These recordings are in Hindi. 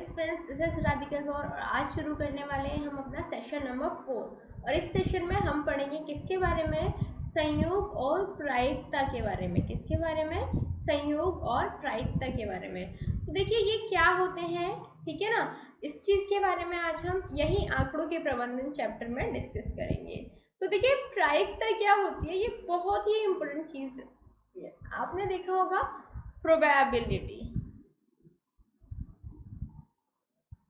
Dear friends, this is Radhika Gaur और आज शुरू करने वाले हैं हम अपना सेशन नंबर 4। और इस सेशन में हम पढ़ेंगे किसके बारे में? संयोग और प्रायिकता के बारे में। किसके बारे में? संयोग और प्रायिकता के बारे में। तो देखिए ये क्या होते हैं, ठीक है ना। इस चीज़ के बारे में आज हम यही आंकड़ों के प्रबंधन चैप्टर में डिस्कस करेंगे। तो देखिए प्रायिकता क्या होती है, ये बहुत ही इम्पोर्टेंट चीज़ है। आपने देखा होगा प्रोबेबिलिटी,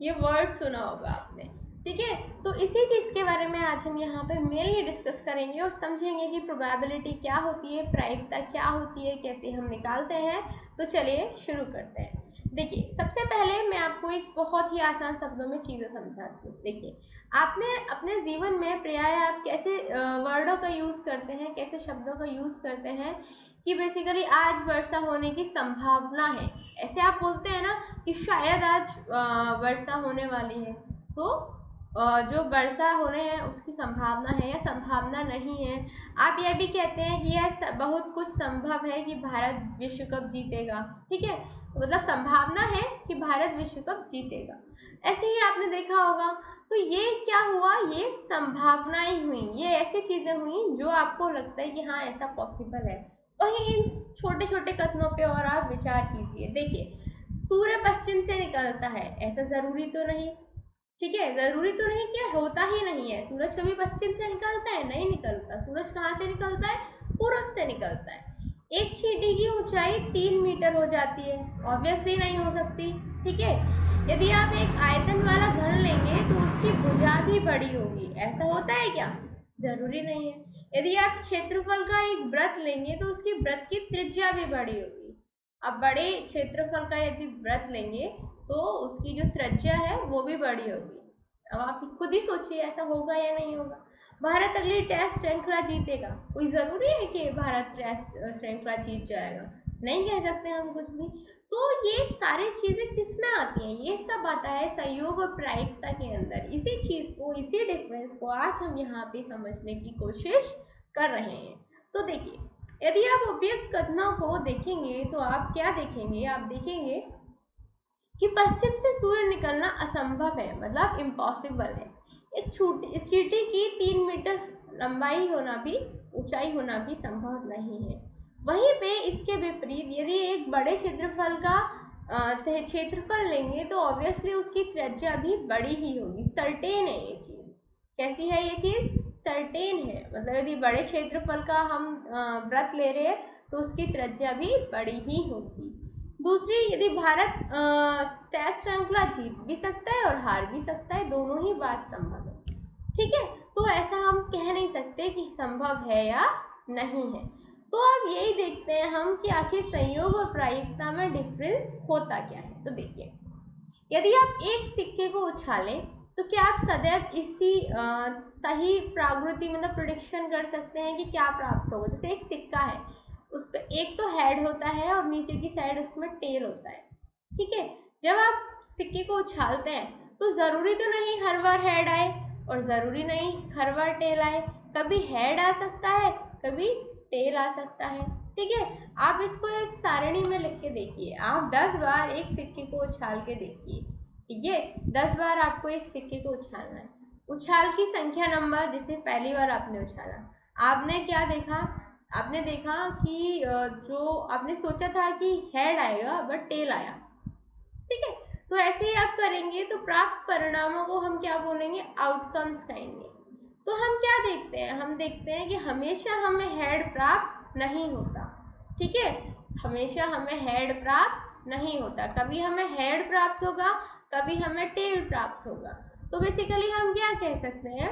ये वर्ड सुना होगा आपने, ठीक है। तो इसी चीज़ के बारे में आज हम यहाँ पे मेनली डिस्कस करेंगे और समझेंगे कि प्रोबेबिलिटी क्या होती है, प्रायिकता क्या होती है, कैसे हम निकालते हैं। तो चलिए शुरू करते हैं। देखिए सबसे पहले मैं आपको एक बहुत ही आसान शब्दों में चीज़ें समझाती हूँ। देखिए आपने अपने जीवन में प्राय आप कैसे वर्डों का यूज़ करते हैं, कैसे शब्दों का यूज़ करते हैं कि बेसिकली आज वर्षा होने की संभावना है। ऐसे आप बोलते हैं ना कि शायद आज वर्षा होने वाली है, तो जो वर्षा होने हैं उसकी संभावना है या संभावना नहीं है। आप यह भी कहते हैं कि यह बहुत कुछ संभव है कि भारत विश्व कप जीतेगा, ठीक है। मतलब संभावना है कि भारत विश्व कप जीतेगा। ऐसे ही आपने देखा होगा। तो ये क्या हुआ, ये संभावनाएं हुई, ये ऐसी चीजें हुई जो आपको लगता है कि हाँ ऐसा पॉसिबल है। वहीं इन छोटे छोटे कथनों पे और आप विचार कीजिए। देखिए सूर्य पश्चिम से निकलता है, ऐसा जरूरी तो नहीं, ठीक है। जरूरी तो नहीं कि होता ही नहीं है। सूरज कभी पश्चिम से निकलता है? नहीं निकलता। सूरज कहाँ से निकलता है? पूरब से निकलता है। एक चींटी की ऊंचाई 3 मीटर हो जाती है, ऑब्वियसली नहीं हो सकती, ठीक है। यदि आप एक आयतन वाला घन लेंगे तो उसकी भुजा भी बड़ी होगी, ऐसा होता है क्या? जरूरी नहीं है। यदि आप क्षेत्रफल का एक वृत्त लेंगे तो उसकी वृत्त की त्रिज्या भी बड़ी होगी। अब बड़े क्षेत्रफल का यदि वृत्त लेंगे तो उसकी जो त्रिज्या है वो भी बड़ी होगी। अब आप खुद ही सोचिए ऐसा होगा या नहीं होगा। भारत अगली टेस्ट श्रृंखला जीतेगा, कोई जरूरी है कि भारत टेस्ट श्रृंखला जीत जाएगा? नहीं कह सकते हम कुछ भी। तो ये सारी चीजें किस में आती हैं? ये सब आता है संयोग और प्रायिकता के अंदर। इसी चीज को, इसी डिफरेंस को आज हम यहाँ पे समझने की कोशिश कर रहे हैं। तो देखिए यदि आप उपयुक्त कथनों को देखेंगे तो आप क्या देखेंगे? आप देखेंगे कि पश्चिम से सूर्य निकलना असंभव है, मतलब इम्पॉसिबल है। एक चींटी की 3 मीटर लंबाई होना भी, ऊंचाई होना भी संभव नहीं है। वहीं पे इसके विपरीत यदि एक बड़े क्षेत्रफल का क्षेत्रफल लेंगे तो ऑब्वियसली उसकी त्रिज्या भी बड़ी ही होगी। सर्टेन है ये चीज़। कैसी है ये चीज़? सर्टेन है। मतलब यदि बड़े क्षेत्रफल का हम व्रत ले रहे हैं तो उसकी त्रिज्या भी बड़ी ही होगी। दूसरी, यदि भारत टेस्ट श्रृंखला जीत भी सकता है और हार भी सकता है, दोनों ही बात संभव है, ठीक है। तो ऐसा हम कह नहीं सकते कि संभव है या नहीं है। तो अब यही देखते हैं हम कि आखिर संयोग और प्रायिकता में डिफरेंस होता क्या है। तो देखिए यदि आप एक सिक्के को उछालें तो क्या आप सदैव इसी सही प्रागृति मतलब प्रेडिक्शन कर सकते हैं कि क्या प्राप्त होगा? जैसे एक सिक्का है, उस पर एक तो हेड होता है और नीचे की साइड उसमें टेल होता है, ठीक है। जब आप सिक्के को उछालते हैं तो जरूरी तो नहीं हर बार हेड आए और जरूरी नहीं हर बार टेल आए। कभी हेड आ सकता है, कभी टेल आ सकता है, ठीक है। आप इसको एक सारणी में लिख के देखिए। आप 10 बार एक सिक्के को उछाल के देखिए, ठीक है। 10 बार आपको एक सिक्के को उछालना है। उछाल की संख्या नंबर, जैसे पहली बार आपने उछाला, आपने क्या देखा? आपने देखा कि जो आपने सोचा था कि हेड आएगा बट टेल आया, ठीक है। तो ऐसे ही आप करेंगे तो प्राप्त परिणामों को हम क्या बोलेंगे? आउटकम्स कहेंगे। तो हम क्या देखते हैं? हम देखते हैं कि हमेशा हमें हेड प्राप्त नहीं होता, ठीक है। हमेशा हमें हेड प्राप्त नहीं होता, कभी हमें हेड प्राप्त होगा, कभी हमें टेल प्राप्त होगा। तो बेसिकली हम क्या कह सकते हैं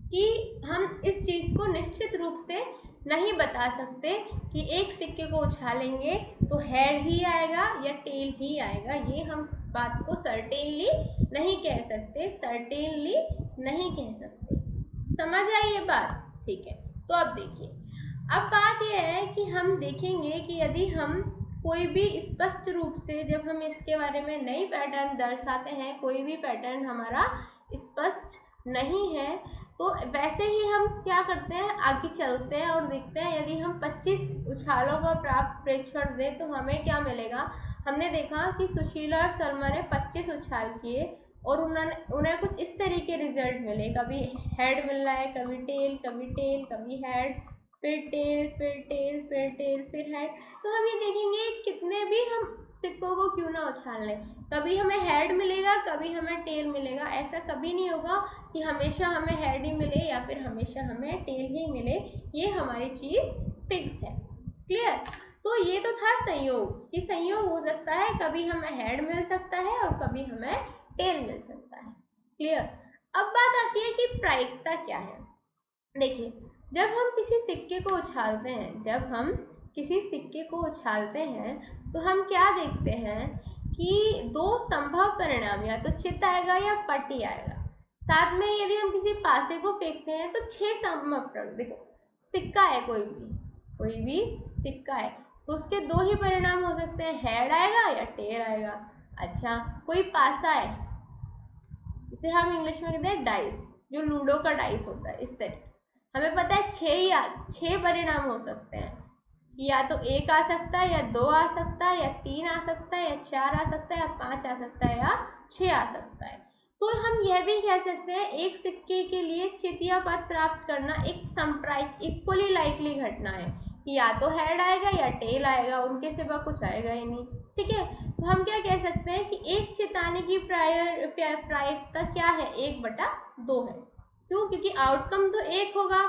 कि हम इस चीज़ को निश्चित रूप से नहीं बता सकते कि एक सिक्के को उछालेंगे तो हेड ही आएगा या टेल ही आएगा। ये हम बात को सर्टेनली नहीं कह सकते, सर्टेनली नहीं कह सकते। समझ आई ये बात? ठीक है। तो अब देखिए, अब बात यह है कि हम देखेंगे कि यदि हम कोई भी स्पष्ट रूप से, जब हम इसके बारे में नई पैटर्न दर्शाते हैं, कोई भी पैटर्न हमारा स्पष्ट नहीं है, तो वैसे ही हम क्या करते हैं, आगे चलते हैं और देखते हैं यदि हम 25 उछालों का प्राप्त प्रेक्षण दें तो हमें क्या मिलेगा? हमने देखा कि सुशीला और सलमा ने 25 उछाल किए और उन्हें कुछ इस तरीके रिजल्ट मिले, कभी हेड मिल रहा है, कभी टेल, कभी टेल, कभी हेड, फिर टेल, फिर टेल, फिर टेल, फिर हेड। तो हम ये देखेंगे कितने भी हम सिक्कों को क्यों ना उछाल लें, कभी हमें हेड मिलेगा, कभी हमें टेल मिलेगा। ऐसा कभी नहीं होगा कि हमेशा हमें हेड ही मिले या फिर हमेशा हमें टेल ही मिले, ये हमारी चीज़ फिक्स है। क्लियर? तो ये तो था संयोग, कि संयोग हो सकता है, कभी हमें हेड मिल सकता है और कभी हमें टेल मिल सकता है। क्लियर? अब बात आती है कि प्रायिकता क्या है। देखिए, जब हम किसी सिक्के को उछालते हैं तो हम क्या देखते हैं कि दो संभव परिणाम, या तो चित आएगा या पट्टी आएगा। साथ में यदि हम किसी पासे को फेंकते हैं तो 6 संभव परिणाम। देखो, सिक्का है, कोई भी सिक्का है तो उसके 2 ही परिणाम हो सकते हैं, हेड आएगा या टेल आएगा। अच्छा, कोई पासा है, इसे हम इंग्लिश में कहते हैं डाइस, जो लूडो का डाइस होता है, इस तरह हमें पता है 6 परिणाम हो सकते हैं, या तो 1 आ सकता है, या 2 आ सकता है, या 3 आ सकता है, या 4 आ सकता है, या 5 आ सकता है, या 6 आ सकता है। तो हम यह भी कह सकते हैं एक सिक्के के लिए चित या पद प्राप्त करना एक संप्रायिक इक्वली लाइकली घटना है, कि या तो हेड आएगा या टेल आएगा, उनके सिवा कुछ आएगा ही नहीं। ठीक है, तो हम क्या कह सकते हैं कि एक चित आने की प्रायिकता क्या है, 1/2 है। क्यों? क्योंकि आउटकम तो 1 होगा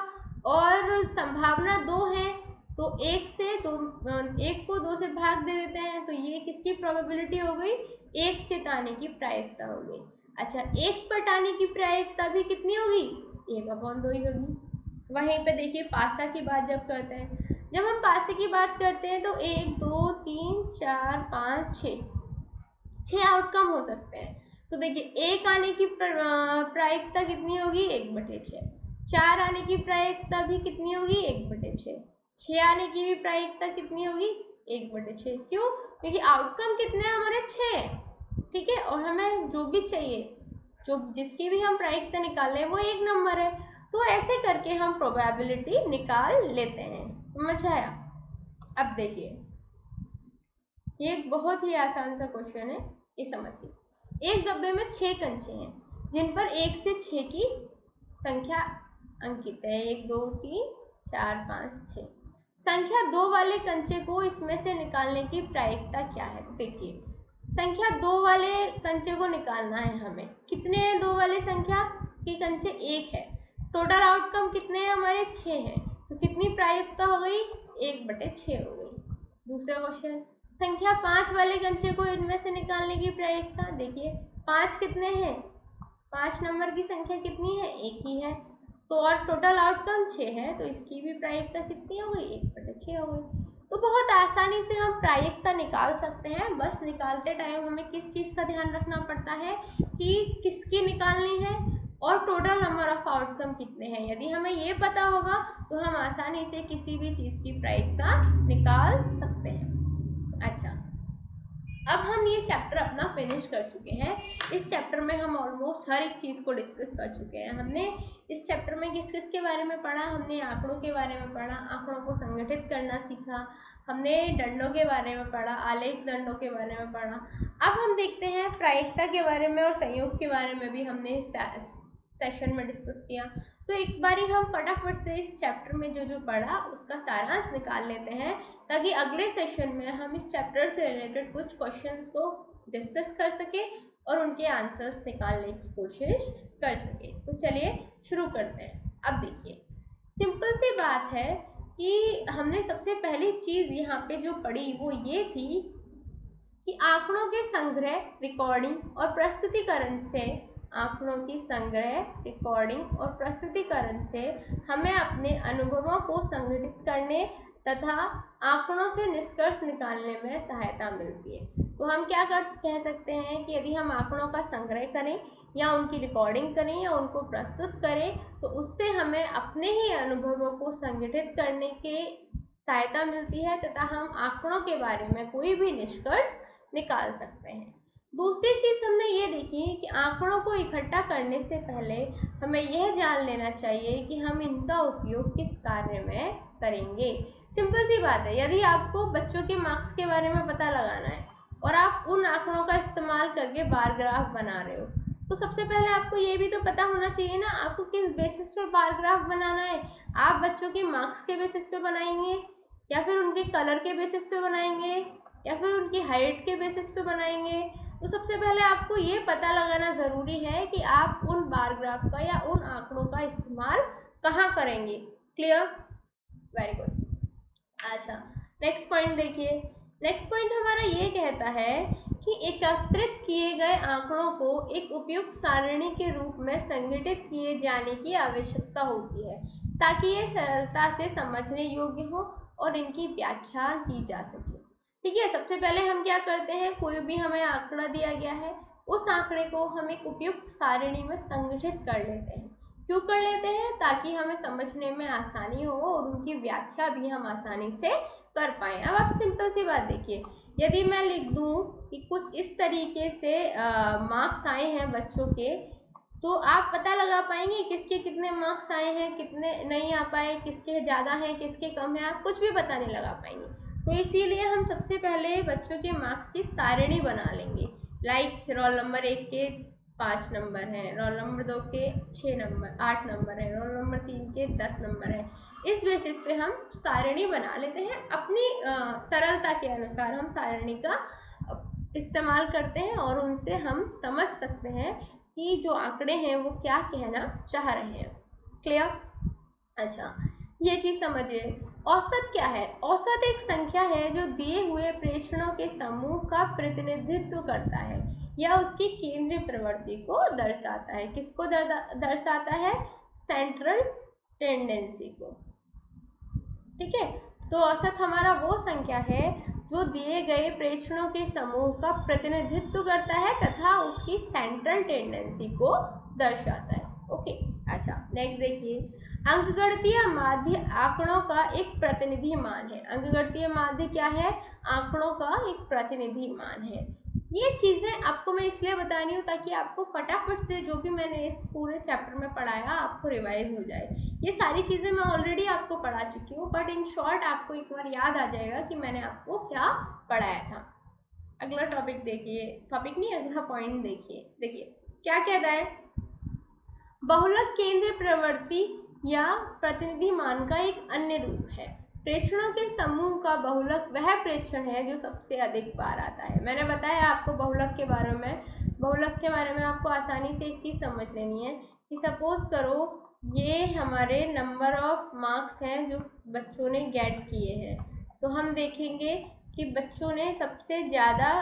और संभावना 2 है, तो 1 को 2 से भाग दे देते हैं, तो ये किसकी प्रोबेबिलिटी हो गई, एक चित आने की प्रायिकता हो गई। अच्छा, एक पट आने की प्रायिकता भी कितनी होगी, 1/2 ही होगी। वहीं पे देखिए पासा की बात जब करते हैं, जब हम पासे की बात करते हैं तो 1 2 3 4 5 6 आउटकम हो सकते हैं। तो देखिए 1 आने की प्रायिकता कितनी होगी, 1/6। 4 आने की प्रायिकता भी कितनी होगी, 1/6। 6 आने की भी प्रायिकता कितनी होगी, 1/6। क्यों? क्योंकि आउटकम कितने हैं हमारे, 6। ठीक है, और हमें जो भी चाहिए, जो जिसकी भी हम प्रायिकता निकाल रहे हैं वो 1 नंबर है। तो ऐसे करके हम प्रोबेबिलिटी निकाल लेते हैं। समझ आया? अब देखिए, ये एक बहुत ही आसान सा क्वेश्चन है, ये समझिए। एक डब्बे में 6 कंचे हैं जिन पर 1 से 6 की संख्या अंकित है, 1 2 3 4 5 6। संख्या 2 वाले कंचे को इसमें से निकालने की प्रायिकता क्या है। तो देखिए, संख्या 2 वाले कंचे को निकालना है हमें। कितने हैं 2 वाले संख्या के कंचे, 1 है। टोटल आउटकम कितने हैं हमारे, 6 हैं। तो कितनी प्रायिकता हो गई, 1/6 हो गई। दूसरा क्वेश्चन, संख्या 5 वाले कंचे को इनमें से निकालने की प्रायिकता। देखिए 5 कितने हैं, 5 नंबर की संख्या कितनी है, 1 ही है। तो और टोटल आउटकम 6 है, तो इसकी भी प्रायिकता कितनी हो गई, 1/6 हो गई। तो बहुत आसानी से हम प्रायिकता निकाल सकते हैं। बस निकालते टाइम हमें किस चीज़ का ध्यान रखना पड़ता है कि किसकी निकालनी है और टोटल नंबर ऑफ आउटकम कितने हैं। यदि हमें ये पता होगा तो हम आसानी से किसी भी चीज़ की प्रायिकता निकाल सकते हैं। अच्छा, अब हम ये चैप्टर अपना फिनिश कर चुके हैं। इस चैप्टर में हम ऑलमोस्ट हर एक चीज़ को डिस्कस कर चुके हैं। हमने इस चैप्टर में किस किस के बारे में पढ़ा, हमने आंकड़ों के बारे में पढ़ा, आंकड़ों को संगठित करना सीखा, हमने दंडों के बारे में पढ़ा, आलेख दंडों के बारे में पढ़ा। अब हम देखते हैं प्रायिकता के बारे में और संयोग के बारे में भी हमने इस सेशन में डिस्कस किया। तो एक बारी हम फटाफट से इस चैप्टर में जो जो पढ़ा उसका सारांश निकाल लेते हैं, ताकि अगले सेशन में हम इस चैप्टर से रिलेटेड कुछ क्वेश्चंस को डिस्कस कर सके और उनके आंसर्स निकालने की कोशिश कर सके। तो चलिए शुरू करते हैं। अब देखिए, सिंपल सी बात है कि हमने सबसे पहली चीज़ यहाँ पे जो पढ़ी वो ये थी कि आंकड़ों के संग्रह, रिकॉर्डिंग और प्रस्तुतिकरण से हमें अपने अनुभवों को संगठित करने तथा आंकड़ों से निष्कर्ष निकालने में सहायता मिलती है। तो हम क्या कह सकते हैं कि यदि हम आंकड़ों का संग्रह करें या उनकी रिकॉर्डिंग करें या उनको प्रस्तुत करें तो उससे हमें अपने ही अनुभवों को संगठित करने के सहायता मिलती है तथा हम आंकड़ों के बारे में कोई भी निष्कर्ष निकाल सकते हैं। दूसरी चीज़ हमने ये देखी कि आंकड़ों को इकट्ठा करने से पहले हमें यह जान लेना चाहिए कि हम इनका उपयोग किस कार्य में करेंगे। सिंपल सी बात है, यदि आपको बच्चों के मार्क्स के बारे में पता लगाना है और आप उन आंकड़ों का इस्तेमाल करके बार ग्राफ बना रहे हो, तो सबसे पहले आपको ये भी तो पता होना चाहिए ना आपको किस बेसिस पे बार ग्राफ बनाना है। आप बच्चों के मार्क्स के बेसिस पे बनाएंगे, या फिर उनके कलर के बेसिस पे बनाएंगे, या फिर उनकी हाइट के बेसिस पे बनाएंगे। तो सबसे पहले आपको ये पता लगाना ज़रूरी है कि आप उन बार ग्राफ का या उन आंकड़ों का इस्तेमाल कहाँ करेंगे। Clear, very good. अच्छा, नेक्स्ट पॉइंट देखिए। नेक्स्ट पॉइंट हमारा ये कहता है कि एकत्रित किए गए आंकड़ों को एक उपयुक्त सारणी के रूप में संगठित किए जाने की आवश्यकता होती है ताकि ये सरलता से समझने योग्य हो और इनकी व्याख्या की जा सके। ठीक है, सबसे पहले हम क्या करते हैं, कोई भी हमें आंकड़ा दिया गया है उस आंकड़े को हम एक उपयुक्त सारणी में संगठित कर लेते हैं। क्यों कर लेते हैं, ताकि हमें समझने में आसानी हो और उनकी व्याख्या भी हम आसानी से कर पाएँ। अब आप सिंपल सी बात देखिए, यदि मैं लिख दूं कि कुछ इस तरीके से मार्क्स आए हैं बच्चों के, तो आप पता लगा पाएंगे किसके कितने मार्क्स आए हैं, कितने नहीं आ पाए, किसके ज़्यादा हैं किसके कम हैं, आप कुछ भी पता नहीं लगा पाएंगे। तो इसीलिए हम सबसे पहले बच्चों के मार्क्स की सारणी बना लेंगे। लाइक रोल नंबर 1 के 5 नंबर हैं, रोल नंबर 2 के 8 नंबर हैं, रोल नंबर 3 के 10 नंबर हैं। इस बेसिस पे हम सारणी बना लेते हैं, अपनी सरलता के अनुसार हम सारणी का इस्तेमाल करते हैं और उनसे हम समझ सकते हैं कि जो आंकड़े हैं वो क्या कहना चाह रहे हैं। क्लियर। अच्छा, ये चीज़ समझिए। औसत क्या है, औसत एक संख्या है जो दिए हुए प्रेक्षणों के समूह का प्रतिनिधित्व करता है या उसकी केंद्रीय प्रवृत्ति को दर्शाता है। किसको दर्शाता है, सेंट्रल टेंडेंसी को। ठीक है, तो औसत हमारा वो संख्या है जो दिए गए प्रेक्षणों के समूह का प्रतिनिधित्व करता है तथा उसकी सेंट्रल टेंडेंसी को दर्शाता है। ओके, अच्छा नेक्स्ट देखिए, अंकगणितीय माध्य आंकड़ों का एक प्रतिनिधि मान है। अंकगणितीय माध्य क्या है, आंकड़ों का एक प्रतिनिधि मान है। ये चीज़ें आपको मैं इसलिए बता रही हूँ ताकि आपको फटाफट से जो भी मैंने इस पूरे चैप्टर में पढ़ाया आपको रिवाइज हो जाए। ये सारी चीज़ें मैं ऑलरेडी आपको पढ़ा चुकी हूँ, बट इन शॉर्ट आपको एक बार याद आ जाएगा कि मैंने आपको क्या पढ़ाया था। अगला टॉपिक देखिए, टॉपिक नहीं अगला पॉइंट देखिए। देखिए क्या कहता है, बहुलक केंद्र प्रवृत्ति या प्रतिनिधि मान का एक अन्य रूप है। प्रेक्षणों के समूह का बहुलक वह प्रेक्षण है जो सबसे अधिक बार आता है। मैंने बताया आपको बहुलक के बारे में, बहुलक के बारे में आपको आसानी से एक चीज़ समझ लेनी है कि सपोज करो ये हमारे नंबर ऑफ मार्क्स हैं जो बच्चों ने गेट किए हैं, तो हम देखेंगे कि बच्चों ने सबसे ज़्यादा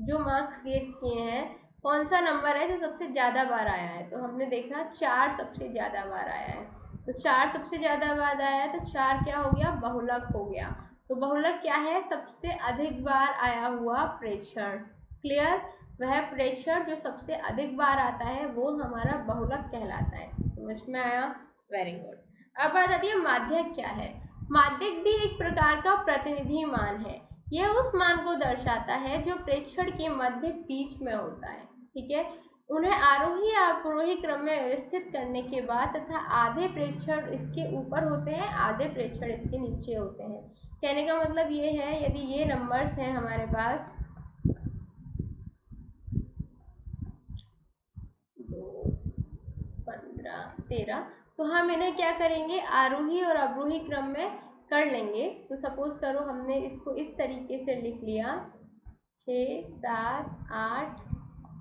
जो मार्क्स गेट किए हैं कौन सा नंबर है जो सबसे ज़्यादा बार आया है, तो हमने देखा 4 सबसे ज़्यादा बार आया है। तो 4 सबसे ज़्यादा बार आया है तो 4 क्या हो गया, बहुलक हो गया। तो बहुलक क्या है, सबसे अधिक बार आया हुआ प्रेक्षण। क्लियर, वह प्रेक्षण जो सबसे अधिक बार आता है वो हमारा बहुलक कहलाता है। समझ में आया, वेरी गुड। अब बात आती है माध्यक क्या है। माध्यक भी एक प्रकार का प्रतिनिधि मान है। यह उस मान को दर्शाता है जो प्रेक्षण के मध्य बीच में होता है। ठीक है, उन्हें आरोही या अवरोही क्रम में व्यवस्थित करने के बाद तथा आधे प्रेक्षण इसके ऊपर होते हैं, आधे प्रेक्षण इसके नीचे होते हैं। कहने का मतलब ये है, यदि ये नंबर्स हैं हमारे पास 2, 15, 13, तो हम इन्हें क्या करेंगे, आरोही और अवरोही क्रम में कर लेंगे। तो सपोज करो हमने इसको इस तरीके से लिख लिया 6, 7, 8,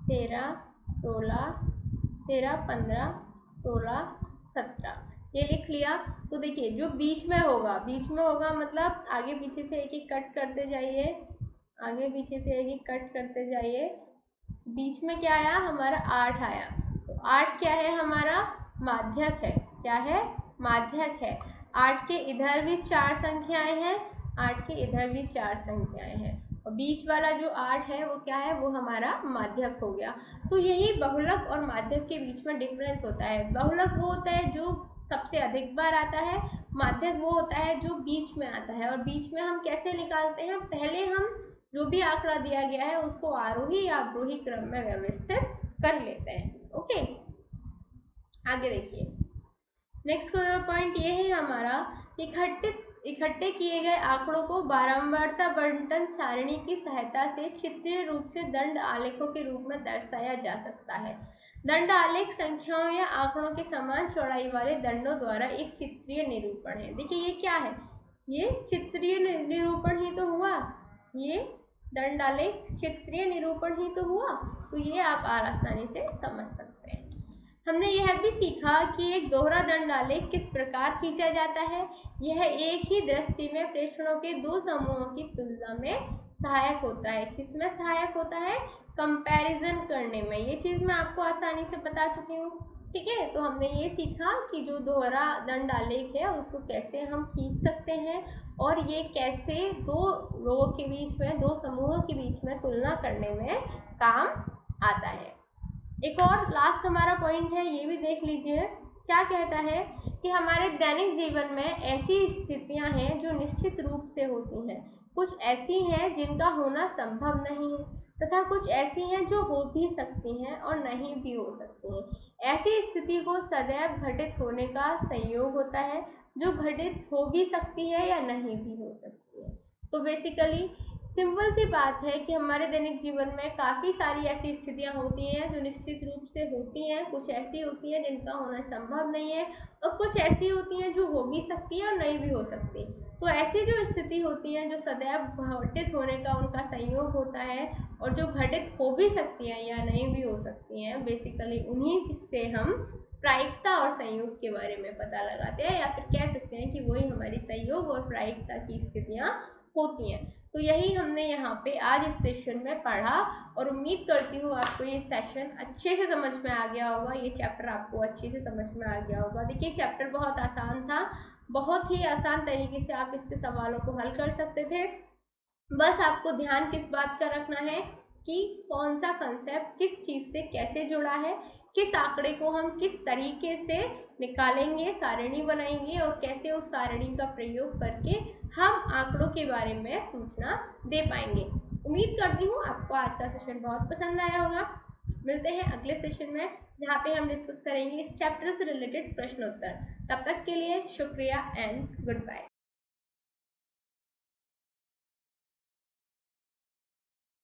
13, 16, 15, 16, 17 ये लिख लिया। तो देखिए जो बीच में होगा, बीच में होगा मतलब आगे पीछे से एक एक कट करते जाइए, आगे पीछे से एक एक कट करते जाइए। बीच में क्या आया, हमारा 8 आया। तो 8 क्या है, हमारा माध्यक है। क्या है, माध्यक है। 8 के इधर भी 4 संख्याएं हैं, 8 के इधर भी 4 संख्याएं हैं, और बीच वाला जो 8 है वो क्या है, वो हमारा माध्यक हो गया। तो यही बहुलक और माध्यक के बीच में डिफरेंस होता है। बहुलक वो होता है जो सबसे अधिक बार आता है, माध्यक वो होता है जो बीच में आता है। और बीच में हम कैसे निकालते हैं, पहले हम जो भी आंकड़ा दिया गया है उसको आरोही या अवरोही क्रम में व्यवस्थित कर लेते हैं। ओके, आगे देखिए। नेक्स्ट पॉइंट ये है हमारा, इकट्ठे किए गए आंकड़ों को बारंबारता बंटन सारणी की सहायता से चित्रीय रूप से दंड आलेखों के रूप में दर्शाया जा सकता है। दंड आलेख संख्याओं या आंकड़ों के समान चौड़ाई वाले दंडों द्वारा एक चित्रीय निरूपण है। देखिए ये क्या है, ये चित्रीय निरूपण ही तो हुआ, ये दंड आलेख चित्रीय निरूपण ही तो हुआ। तो ये आप आसानी से समझ सकते हैं। हमने यह भी सीखा कि एक दोहरा दंड आलेख किस प्रकार खींचा जाता है। यह एक ही दृश्य में प्रेक्षणों के दो समूहों की तुलना में सहायक होता है। किसमें सहायक होता है, कंपैरिजन करने में। ये चीज़ मैं आपको आसानी से बता चुकी हूँ। ठीक है, तो हमने ये सीखा कि जो दोहरा दंड आलेख है उसको कैसे हम खींच सकते हैं और ये कैसे दो लोगों के बीच में, दो समूहों के बीच में तुलना करने में काम आता है। एक और लास्ट हमारा पॉइंट है, ये भी देख लीजिए। क्या कहता है कि हमारे दैनिक जीवन में ऐसी स्थितियां हैं जो निश्चित रूप से होती हैं, कुछ ऐसी हैं जिनका होना संभव नहीं है तथा कुछ ऐसी हैं जो हो भी सकती हैं और नहीं भी हो सकती हैं। ऐसी स्थिति को सदैव घटित होने का संयोग होता है जो घटित हो भी सकती है या नहीं भी हो सकती है। तो बेसिकली सिंपल सी बात है कि हमारे दैनिक जीवन में काफ़ी सारी ऐसी स्थितियां होती हैं जो निश्चित रूप से होती हैं, कुछ ऐसी होती हैं जिनका होना संभव नहीं है और कुछ ऐसी होती हैं जो हो भी सकती है और नहीं भी हो सकती। तो ऐसी जो स्थिति होती हैं जो सदैव घटित होने का उनका संयोग होता है और जो घटित हो भी सकती हैं या नहीं भी हो सकती हैं, बेसिकली उन्हीं से हम प्रायिकता और संयोग के बारे में पता लगाते हैं या फिर कह सकते हैं कि वही हमारी संयोग और प्रायिकता की स्थितियाँ होती हैं। तो यही हमने यहाँ पे आज इस सेशन में पढ़ा और उम्मीद करती हूँ आपको ये सेशन अच्छे से समझ में आ गया होगा, ये चैप्टर आपको अच्छे से समझ में आ गया होगा। देखिए चैप्टर बहुत आसान था, बहुत ही आसान तरीके से आप इसके सवालों को हल कर सकते थे। बस आपको ध्यान किस बात का रखना है कि कौन सा कंसेप्ट किस चीज़ से कैसे जुड़ा है, किस आंकड़े को हम किस तरीके से निकालेंगे, सारणी बनाएंगे और कैसे उस सारणी का प्रयोग करके हम आंकड़ों के बारे में सूचना दे पाएंगे। उम्मीद करती हूँ आपको आज का सेशन बहुत पसंद आया होगा। मिलते हैं अगले सेशन में जहाँ पे हम डिस्कस करेंगे इस चैप्टर से रिलेटेड प्रश्नोत्तर। तब तक के लिए शुक्रिया एंड गुड बाय।